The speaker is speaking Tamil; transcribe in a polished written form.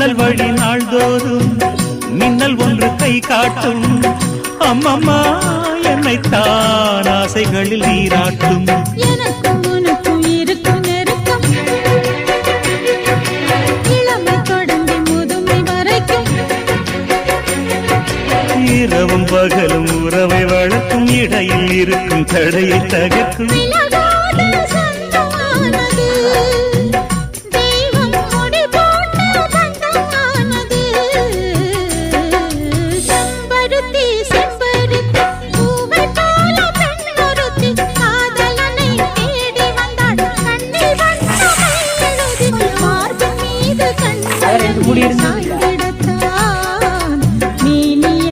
ஜன்னல் வழி நாள்தோறும் மின்னல் ஒன்று கை காட்டும். அம்மம்மா என்னைத்தான் ஆசைகளில் நீராட்டும். எனக்கும் உனக்கும் இருக்கும் நெருக்கம் இளமை தொடங்கி முதுமை வரைக்கும். இரவும் பகலும் உறவை வளர்க்கும். இடையில் இருக்கும் தடையை தகர்க்கும். விலகாத